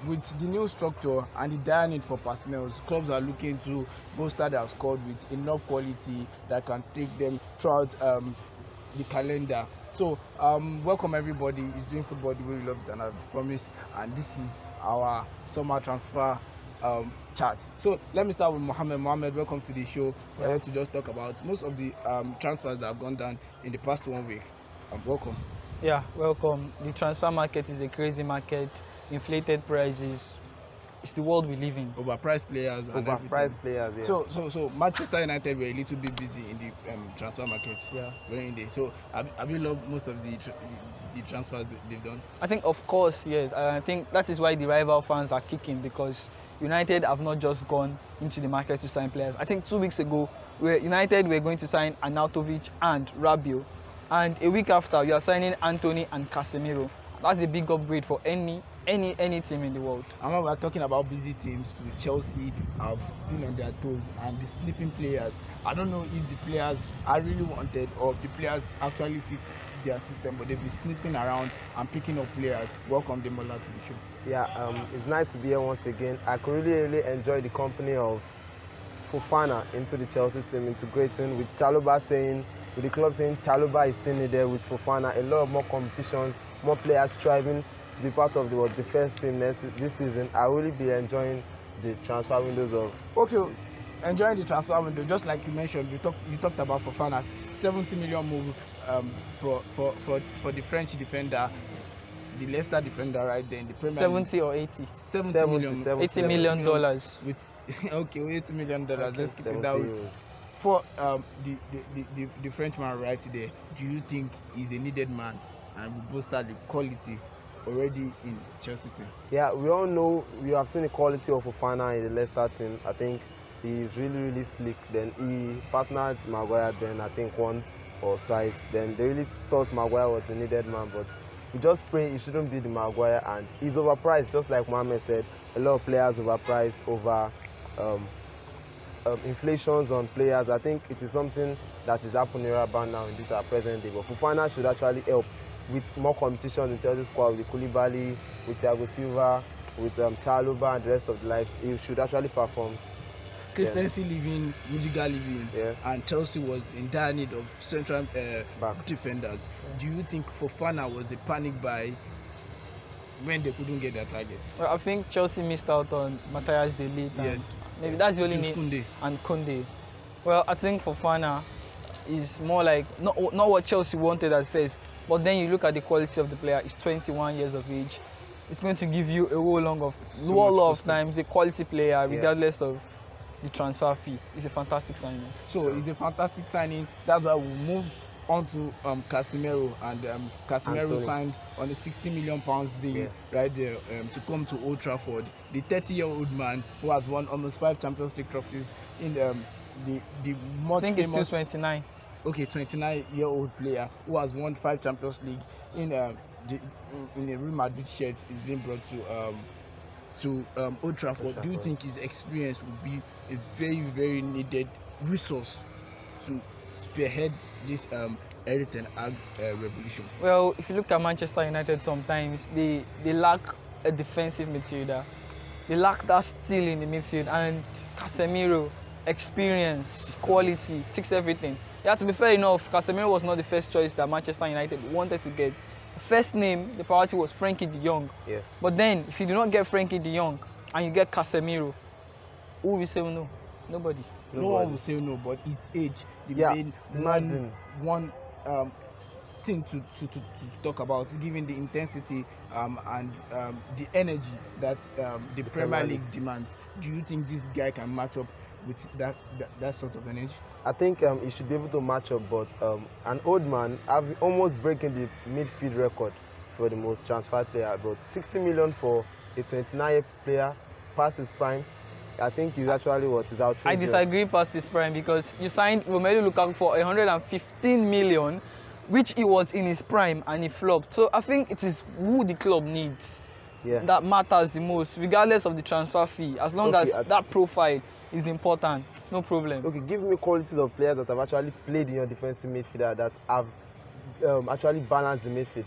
with the new structure and the dire need for personnel, clubs are looking to bolster their squad with enough quality that can take them throughout the calendar. So welcome everybody. It's doing football the way we love it, and I've promised. And this is our summer transfer chat. So let me start with Muhammad. Muhammad, welcome to the show. We're here to just talk about most of the transfers that have gone down in the past 1 week. Welcome. Yeah, welcome. The transfer market is a crazy market. Inflated prices. It's the world we live in. Overpriced players. Overpriced players. Yeah. So Manchester United were a little bit busy in the transfer market. Yeah. During the day. So have you loved most of the transfers they've done? I think, of course, yes. I think that is why the rival fans are kicking, because United have not just gone into the market to sign players. I think 2 weeks ago, United were going to sign Arnautovic and Rabiot, and a week after, you are signing Anthony and Casemiro. That's a big upgrade for any team in the world. And when we're talking about busy teams, Chelsea have been on their toes and be snipping players. I don't know if the players are really wanted or if the players actually fit their system, but they've been sniffing around and picking up players. Welcome Demola to the show. Yeah, it's nice to be here once again. I could really enjoy the company of Fofana into the Chelsea team, integrating with Chalobah saying, with the club saying Chalobah is still needed with Fofana. A lot of more competitions, more players striving to be part of the first team this season. I will really be enjoying the transfer windows of. Okay, enjoying the transfer window. Just like you mentioned, you talked about Fofana, 70 million move for the French defender, the Leicester defender, right there in the Premier 70 or 80? 70 million. $80 million. With okay, $80 million. Okay, Let's keep it that way. For the Frenchman right there, do you think he's a needed man and will bolster the quality already in Chelsea team? Yeah, we all know, we have seen the quality of Fofana in the Leicester team. I think he's really slick. Then he partnered Maguire then I think once or twice. Then they really thought Maguire was a needed man, but we just pray he shouldn't be the Maguire, and he's overpriced, just like Mohamed said. A lot of players overpriced, over inflations on players. I think it is something that is happening around now in this present day. But Fofana should actually help with more competition in Chelsea's squad, with Koulibaly, with Thiago Silva, with Chalobah and the rest of the likes. He should actually perform. Christensen leaving, Rudiger leaving, and Chelsea was in dire need of central defenders. Do you think Fofana was a panic buy when they couldn't get their targets? Well, I think Chelsea missed out on Matthias De Ligt. Yes. Maybe that's the only name. And Koundé. Well, I think Fofana is more like not what Chelsea wanted at first. But then you look at the quality of the player. He's 21 years of age. It's going to give you a whole lot of times a quality player, regardless of the transfer fee. It's a fantastic signing. So it's a fantastic signing. That's why we move on to Casemiro, and Casemiro signed on a £60 million deal right there to come to Old Trafford. The 30-year-old man who has won almost 5 Champions League trophies in the I think he's still 29. Okay, 29-year-old player who has won 5 Champions League in a Real Madrid shirt is being brought to Old Trafford. Do you think his experience would be a very needed resource to spearhead this Eric Ten Hag revolution? Well, if you look at Manchester United, sometimes they lack a defensive midfielder. They lack that steel in the midfield, and Casemiro, experience, quality, ticks everything. Yeah, to be fair enough, Casemiro was not the first choice that Manchester United wanted to get. First name, the priority was Frankie de Jong. Yeah. But then, if you do not get Frankie de Jong and you get Casemiro, who will say no? Nobody. No one will say no, but his age, the main one thing to talk about, given the intensity and the energy that the Premier League demands. Do you think this guy can match up with that sort of energy? I think he should be able to match up, but an old man almost breaking the midfield record for the most transferred player. But 60 million for a 29-year player past his prime, I think he's actually what is outrageous. I disagree past his prime, because you signed Romelu Lukaku for 115 million, which he was in his prime and he flopped. So I think it is who the club needs that matters the most, regardless of the transfer fee. As long as that profile is important, no problem. Okay, give me qualities of players that have actually played in your defensive midfielder that have actually balanced the midfield.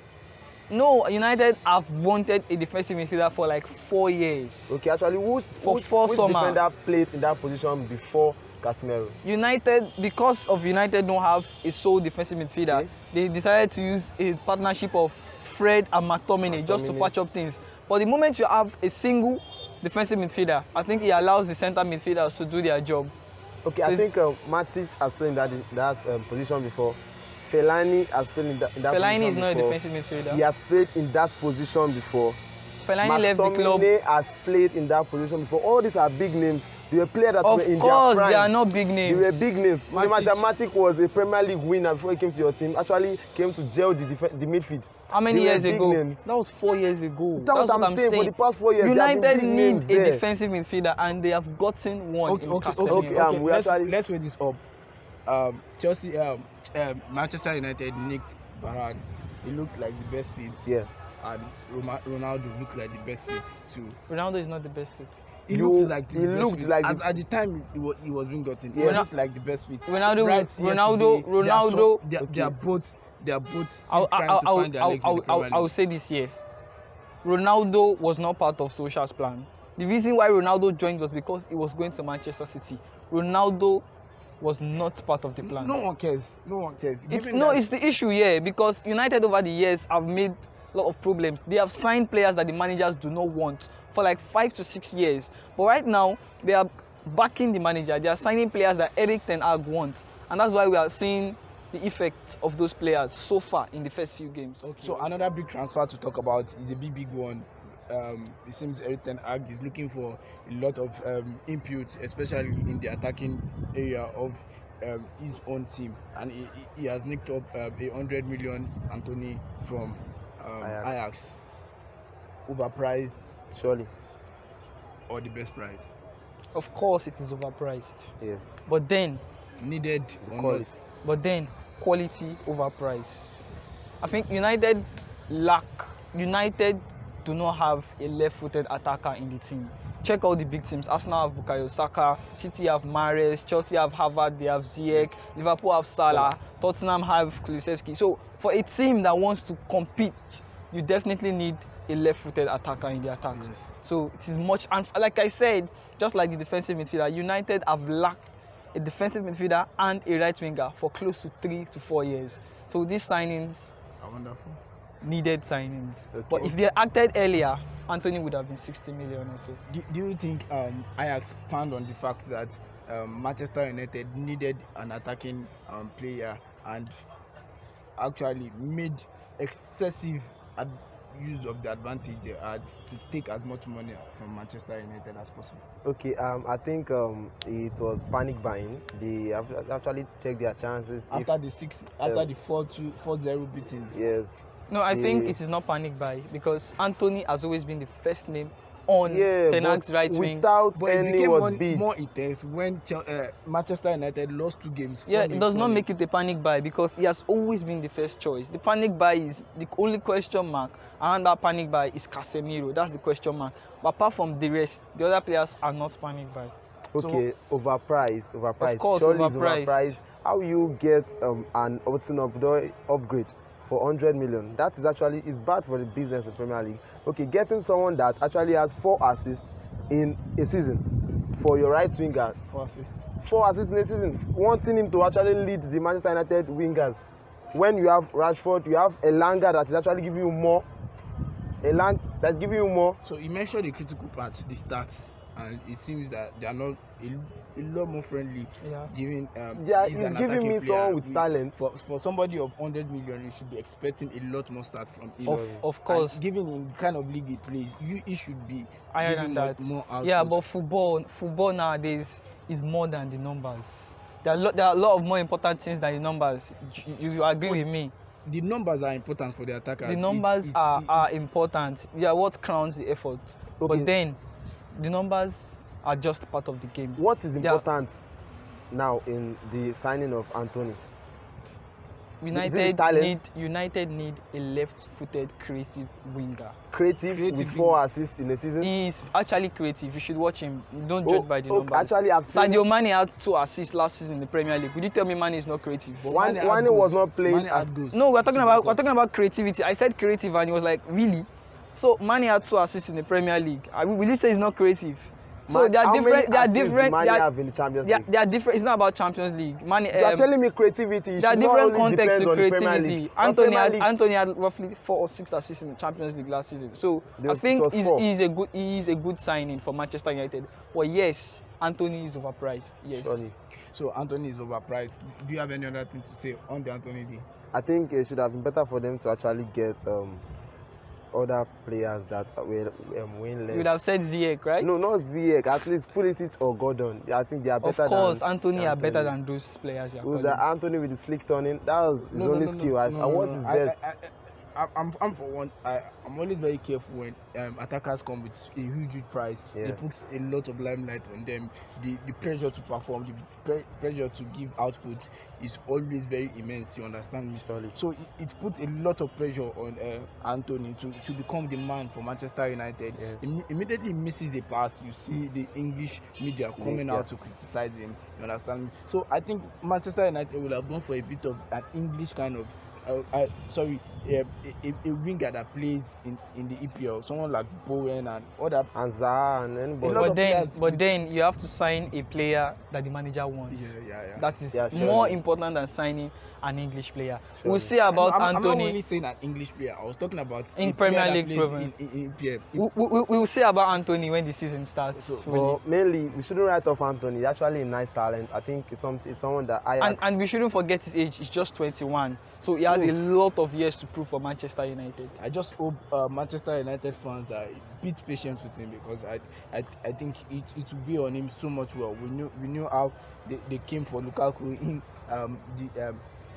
No, United have wanted a defensive midfielder for like 4 years. Okay, actually, which defender played in that position before Casemiro? United, because of United don't have a sole defensive midfielder, okay, they decided to use a partnership of Fred and McTominay just to patch up things. But the moment you have a single defensive midfielder, I think it allows the center midfielders to do their job. Okay, so I think Matic has played in that position before. Fellaini has played in that position before. Fellaini is not a defensive midfielder. He has played in that position before. Fellaini left the club. McTominay has played in that position before. All these are big names. They were players that were in their prime. Of course, they are not big names. They were big names. Matic was a Premier League winner before he came to your team. Actually came to gel the midfield. How many years ago? That was 4 years ago. That's what I'm saying. For the past 4 years, United needs a defensive midfielder, and they have gotten one in Casemiro. Okay, let's weigh this up. Manchester United nicked Varane. He looked like the best fit. Yeah. And Ronaldo looked like the best fit too. Ronaldo is not the best fit. He looked like at the time he was being gotten. He looked like the best fit. Ronaldo. They are both trying to find their legs in the Premier League. I will say this here. Ronaldo was not part of Solskjaer's plan. The reason why Ronaldo joined was because he was going to Manchester City. Ronaldo was not part of the plan. No one cares. It's the issue here because United over the years have made a lot of problems. They have signed players that the managers do not want for like 5 to 6 years. But right now, they are backing the manager. They are signing players that Erik ten Hag wants. And that's why we are seeing the effect of those players so far in the first few games. Okay. So another big transfer to talk about is a big one. It seems Erik ten Hag is looking for a lot of input, especially in the attacking area of his own team, and he has nicked up 100 million Anthony from Ajax. Overpriced, surely, or the best price? Of course, it is overpriced. Yeah. But then needed or not? But then quality over price. I think United do not have a left-footed attacker in the team. Check all the big teams. Arsenal have Bukayo Saka, City have Mahrez, Chelsea have Havertz, they have Ziyech, Liverpool have Salah, Tottenham have Kulusevski. So for a team that wants to compete, you definitely need a left-footed attacker in the attack. Yes. So it is much, and like I said, just like the defensive midfielder, United have lacked a defensive midfielder and a right winger for close to 3 to 4 years. So these signings are wonderful. Needed signings. Okay. But if they acted earlier, Anthony would have been 60 million or so. Do you think Ajax planned on the fact that Manchester United needed an attacking player and actually made excessive use of the advantage they had to take as much money from Manchester United as possible? Okay, I think it was panic buying. They have actually checked their chances. After the 4-0 beatings. Yes. No, I think it is not panic buy because Anthony has always been the first name on Ten Hag's right wing. But it became more intense when Manchester United lost 2 games. Yeah, it does not make it a panic buy because he has always been the first choice. The panic buy is the only question mark, and that panic buy is Casemiro. That's the question mark. But apart from the rest, the other players are not panic buy. Okay, so, overpriced. Of course, surely overpriced. How you get an upgrade for 100 million? That is actually bad for the business in Premier League. Okay, getting someone that actually has 4 assists in a season for your right winger. 4 assists in a season. Wanting him to actually lead the Manchester United wingers. When you have Rashford, you have Elanga that is actually giving you more. That's giving you more. So you mentioned the critical part, the stats, and it seems that they are not a lot more friendly. Yeah. He's giving me someone with talent. For somebody of 100 million, you should be expecting a lot more stats from him. Of course. And given the kind of league he plays, he should be higher than that. More yeah, but football nowadays is more than the numbers. There are a lot of more important things than the numbers. You agree with me? The numbers are important for the attackers. The numbers are important. They are what crowns the effort. Okay. But then, the numbers are just part of the game. What is important now in the signing of Anthony? United need a left-footed creative winger. Creative with 4 assists in a season. He is actually creative. You should watch him. Don't judge by the numbers. Actually, I've seen Sadio Mane had 2 assists last season in the Premier League. Would you tell me Mane is not creative? Mane was not playing as goals. No, we're talking about creativity. I said creative, and he was like, really? So Mane had 2 assists in the Premier League. Will you say he's not creative? So they are different. They are different. Have in the Champions League? They are different. It's not about Champions League. You are telling me creativity. There are different contexts to creativity. Anthony had roughly 4 or 6 assists in the Champions League last season. So I think he is a good signing for Manchester United. Well, yes, Anthony is overpriced. Yes. Surely. So Anthony is overpriced. Do you have any other thing to say on the Anthony deal? I think it should have been better for them to actually get other players that will win less. You would have said Ziyech, right? No, not Ziyech. At least Pulisic or Gordon. I think they are better. Of course, Anthony are better than those players. Anthony with the slick turning, that was his only skill. And what's his best? I'm for one. I'm always very careful when attackers come with a huge price. Yeah. It puts a lot of limelight on them. The pressure to perform, the pressure to give output is always very immense. You understand me? Surely. So it puts a lot of pressure on Anthony to become the man for Manchester United. Yeah. Immediately misses a pass, you see the English media coming out to criticize him. You understand me? So I think Manchester United will have gone for a bit of an English kind of. A winger that plays in the EPL, someone like Bowen and other and Zaha and anybody. But then you have to sign a player that the manager wants. Yeah. That is more important than signing an English player. Sure. We'll see about I'm Anthony. I'm not only saying an English player. I was talking about in Premier League in EPL. We will see about Anthony when the season starts. So, mainly, we shouldn't write off Anthony. He's actually a nice talent. I think it's someone that and we shouldn't forget his age. He's just 21. So he has a lot of years to prove for Manchester United. I just hope Manchester United fans are a bit patient with him, because I think it will be on him so much well. We knew how they came for Lukaku in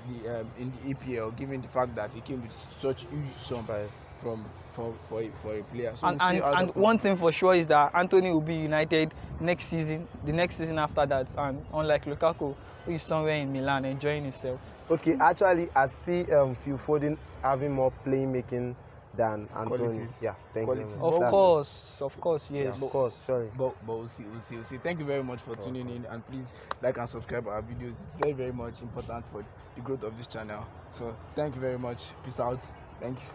in the EPL, given the fact that he came with such huge sum for a player. So and one thing for sure is that Anthony will be United next season, the next season after that, and unlike Lukaku, who is somewhere in Milan enjoying himself. Okay, actually, I see Phil Foden having more playmaking than Anthony. Qualities. Yeah, thank you very much. Of course, yes. Yeah, of course, sorry. But we'll see. Thank you very much for tuning in, and please like and subscribe our videos. It's very, very much important for the growth of this channel. So thank you very much. Peace out. Thank you.